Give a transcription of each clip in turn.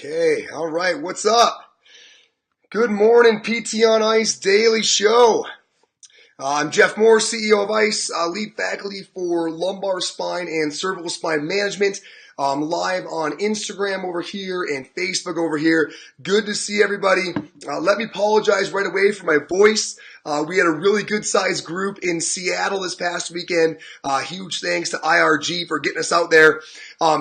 Okay, all right, what's up? Good morning, PT on Ice Daily Show. I'm Jeff Moore, CEO of ICE, lead faculty for lumbar spine and cervical spine management. Live on Instagram over here and Facebook over here. Good to see everybody. Let me apologize right away for my voice. We had a really good sized group in Seattle this past weekend. Huge thanks to IRG for getting us out there.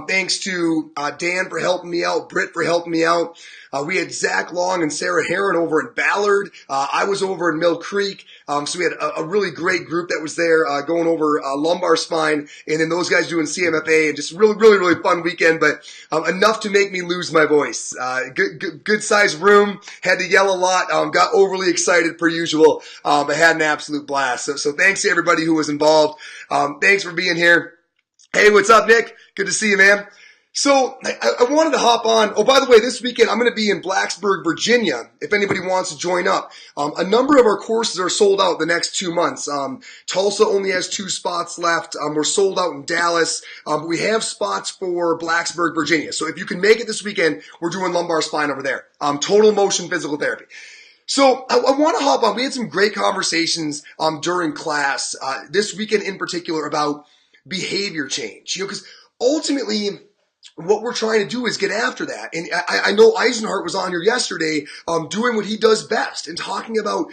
Thanks to Dan for helping me out, Britt for helping me out. We had Zach Long and Sarah Heron over in Ballard. I was over in Mill Creek. So we had a really great group that was there going over lumbar spine, and then those guys doing CMFA, and just really fun weekend, but enough to make me lose my voice. Good sized room, had to yell a lot, got overly excited per usual, but had an absolute blast. So thanks to everybody who was involved. Thanks for being here. Hey, what's up, Nick? Good to see you, man. So I wanted to hop on. Oh, by the way, this weekend I'm going to be in Blacksburg, Virginia, if anybody wants to join up. A number of our courses are sold out the next 2 months. Tulsa only has 2 spots left. We're sold out in Dallas. But we have spots for Blacksburg, Virginia. So if you can make it this weekend, we're doing lumbar spine over there. Total motion physical therapy. So I want to hop on. We had some great conversations during class this weekend in particular about behavior change. Because ultimately, what we're trying to do is get after that. And I know Eisenhart was on here yesterday doing what he does best and talking about,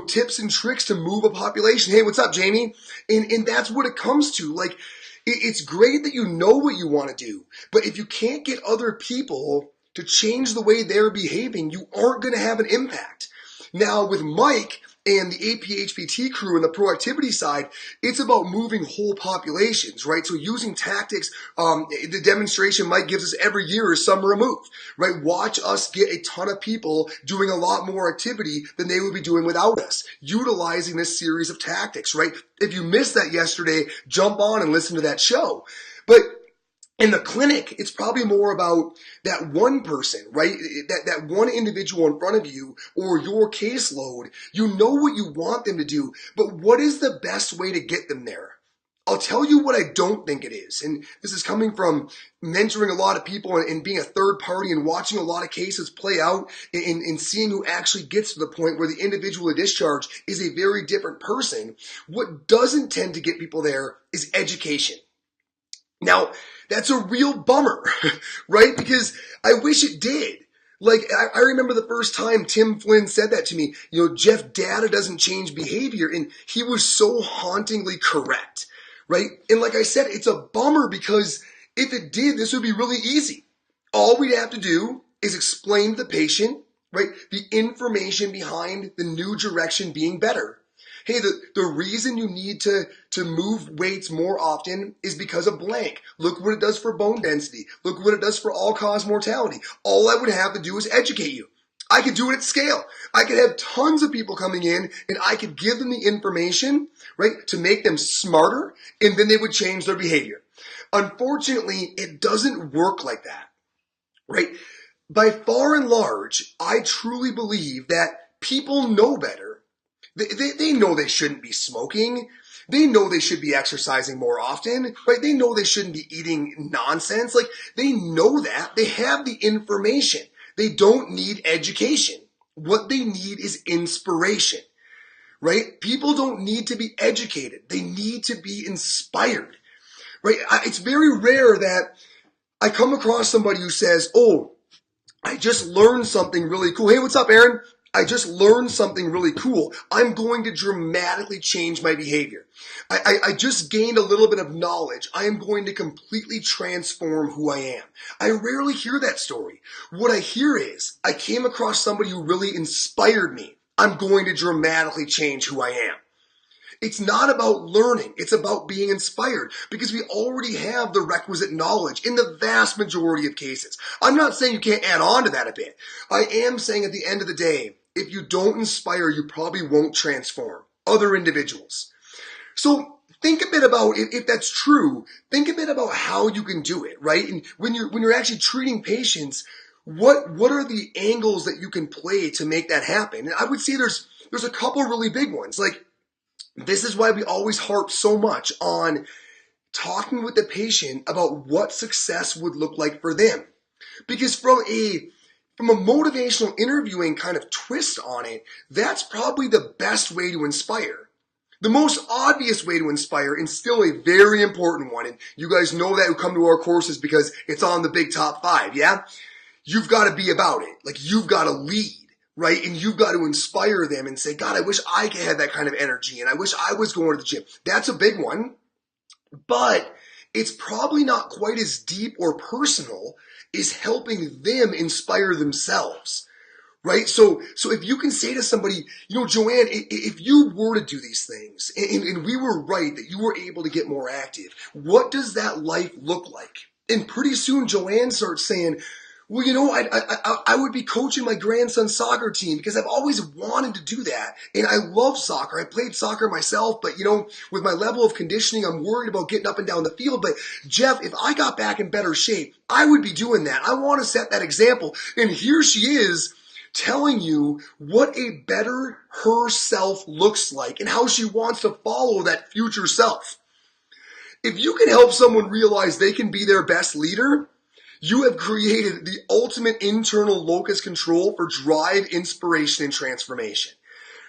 tips and tricks to move a population. Hey, what's up, Jamie? And that's what it comes to. Like, it's great that you know what you want to do, but if you can't get other people to change the way they're behaving, you aren't going to have an impact. Now, with Mike and the APHPT crew and the proactivity side, it's about moving whole populations, right? So using tactics, the demonstration Mike gives us every year is summer removed, right? Watch us get a ton of people doing a lot more activity than they would be doing without us, utilizing this series of tactics, right? If you missed that yesterday, jump on and listen to that show. But in the clinic, it's probably more about that one person, right? That one individual in front of you or your caseload. You know what you want them to do, but what is the best way to get them there? I'll tell you what I don't think it is. And this is coming from mentoring a lot of people and being a third party and watching a lot of cases play out and seeing who actually gets to the point where the individual at discharge is a very different person. What doesn't tend to get people there is education. Now, that's a real bummer, right? Because I wish it did. Like, I remember the first time Tim Flynn said that to me, Jeff, data doesn't change behavior. And he was so hauntingly correct, right? And like I said, it's a bummer because if it did, this would be really easy. All we'd have to do is explain to the patient, right, the information behind the new direction being better. Hey, the reason you need to move weights more often is because of blank. Look what it does for bone density. Look what it does for all-cause mortality. All I would have to do is educate you. I could do it at scale. I could have tons of people coming in and I could give them the information, right, to make them smarter, and then they would change their behavior. Unfortunately, it doesn't work like that, right? By far and large, I truly believe that people know better. They know they shouldn't be smoking. They know they should be exercising more often, right? They know they shouldn't be eating nonsense. Like, they know that. They have the information. They don't need education. What they need is inspiration, right? People don't need to be educated. They need to be inspired, right? It's very rare that I come across somebody who says, oh, I just learned something really cool. Hey, what's up, Aaron? I just learned something really cool. I'm going to dramatically change my behavior. I just gained a little bit of knowledge. I am going to completely transform who I am. I rarely hear that story. What I hear is, I came across somebody who really inspired me. I'm going to dramatically change who I am. It's not about learning. It's about being inspired because we already have the requisite knowledge in the vast majority of cases. I'm not saying you can't add on to that a bit. I am saying at the end of the day, if you don't inspire, you probably won't transform other individuals. So think a bit about, if that's true, think a bit about how you can do it, right? And when you're actually treating patients, what are the angles that you can play to make that happen? And I would say there's a couple really big ones. Like, this is why we always harp so much on talking with the patient about what success would look like for them. Because from a from a motivational interviewing kind of twist on it, that's probably the best way to inspire. The most obvious way to inspire, and still a very important one, and you guys know that who come to our courses because it's on the big top 5, yeah? You've got to be about it. Like, you've got to lead, right? And you've got to inspire them and say, God, I wish I could have that kind of energy, and I wish I was going to the gym. That's a big one, but it's probably not quite as deep or personal as helping them inspire themselves. Right? So if you can say to somebody, Joanne, if you were to do these things and we were right that you were able to get more active, what does that life look like? And pretty soon Joanne starts saying, well, I would be coaching my grandson's soccer team because I've always wanted to do that. And I love soccer. I played soccer myself, but with my level of conditioning, I'm worried about getting up and down the field. But Jeff, if I got back in better shape, I would be doing that. I want to set that example. And here she is, telling you what a better herself looks like and how she wants to follow that future self. If you can help someone realize they can be their best leader, you have created the ultimate internal locus control for drive, inspiration, and transformation.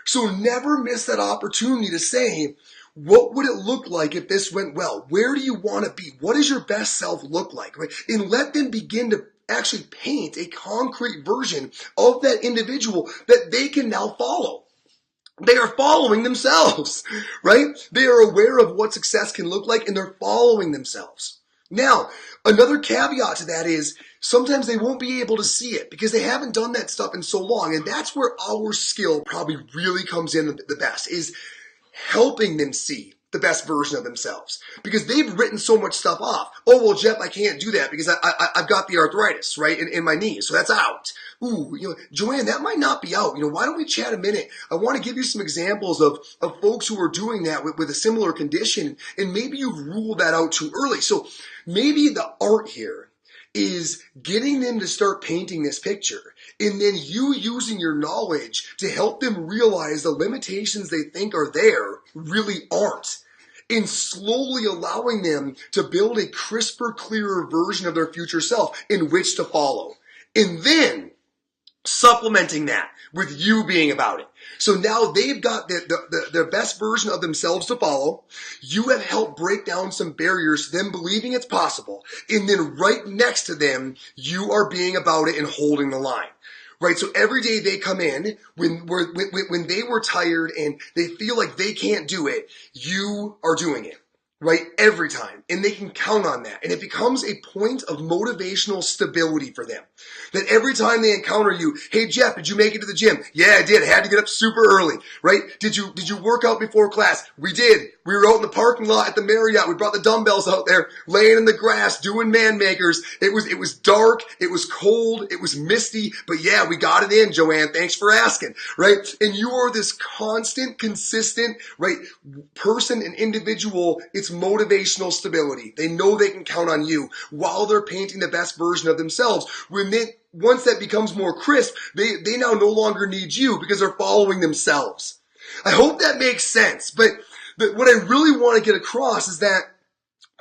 So never miss that opportunity to say, what would it look like if this went well? Where do you want to be? What does your best self look like? Right? And let them begin to actually paint a concrete version of that individual that they can now follow. They are following themselves, right? They are aware of what success can look like and they're following themselves. Now, another caveat to that is sometimes they won't be able to see it because they haven't done that stuff in so long. And that's where our skill probably really comes in the best, is helping them see the best version of themselves, because they've written so much stuff off. Oh, well, Jeff, I can't do that because I've got the arthritis, right, in my knees, so that's out. Ooh, Joanne, that might not be out. Why don't we chat a minute? I want to give you some examples of folks who are doing that with a similar condition, and maybe you've ruled that out too early. So maybe the art here is getting them to start painting this picture, and then you using your knowledge to help them realize the limitations they think are there really aren't, and slowly allowing them to build a crisper, clearer version of their future self in which to follow. And then supplementing that with you being about it. So now they've got their best version of themselves to follow. You have helped break down some barriers to them believing it's possible. And then right next to them, you are being about it and holding the line. Right? So every day they come in, when they were tired and they feel like they can't do it, you are doing it. Right? Every time. And they can count on that. And it becomes a point of motivational stability for them. That every time they encounter you, hey Jeff, did you make it to the gym? Yeah, I did. I had to get up super early. Right? Did you work out before class? We did. We were out in the parking lot at the Marriott. We brought the dumbbells out there, laying in the grass, doing man makers. It was dark. It was cold. It was misty. But yeah, we got it in, Joanne. Thanks for asking. Right? And you are this constant, consistent, right, person and individual. It's motivational stability. They know they can count on you while they're painting the best version of themselves. Once that becomes more crisp, they now no longer need you because they're following themselves. I hope that makes sense. But what I really want to get across is that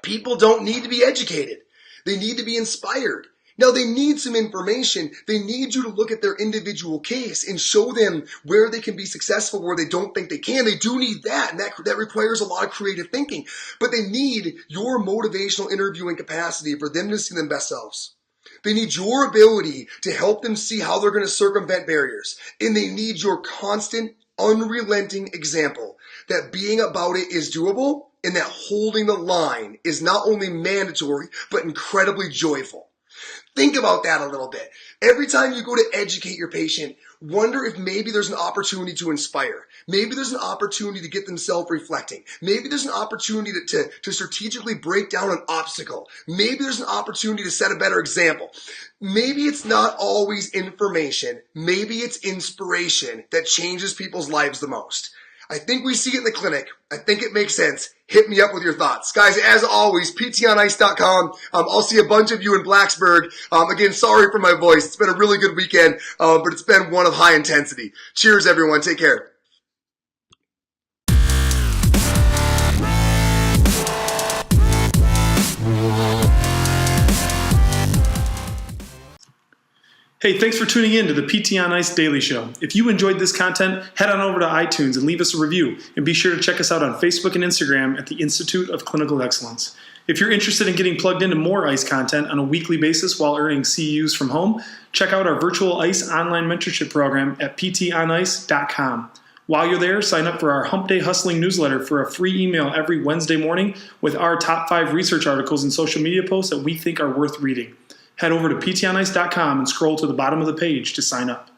people don't need to be educated. They need to be inspired. Now, they need some information. They need you to look at their individual case and show them where they can be successful, where they don't think they can. They do need that, and that requires a lot of creative thinking. But they need your motivational interviewing capacity for them to see their best selves. They need your ability to help them see how they're going to circumvent barriers. And they need your constant, unrelenting example that being about it is doable and that holding the line is not only mandatory, but incredibly joyful. Think about that a little bit. Every time you go to educate your patient, wonder if maybe there's an opportunity to inspire. Maybe there's an opportunity to get them self-reflecting. Maybe there's an opportunity to strategically break down an obstacle. Maybe there's an opportunity to set a better example. Maybe it's not always information. Maybe it's inspiration that changes people's lives the most. I think we see it in the clinic. I think it makes sense. Hit me up with your thoughts. Guys, as always, ptonice.com. I'll see a bunch of you in Blacksburg. Again, sorry for my voice. It's been a really good weekend, but it's been one of high intensity. Cheers, everyone. Take care. Hey, thanks for tuning in to the PT on Ice Daily Show. If you enjoyed this content, head on over to iTunes and leave us a review. And be sure to check us out on Facebook and Instagram at the Institute of Clinical Excellence. If you're interested in getting plugged into more ICE content on a weekly basis while earning CEUs from home, check out our virtual ICE online mentorship program at ptonice.com. While you're there, sign up for our Hump Day Hustling newsletter for a free email every Wednesday morning with our top 5 research articles and social media posts that we think are worth reading. Head over to ptonice.com and scroll to the bottom of the page to sign up.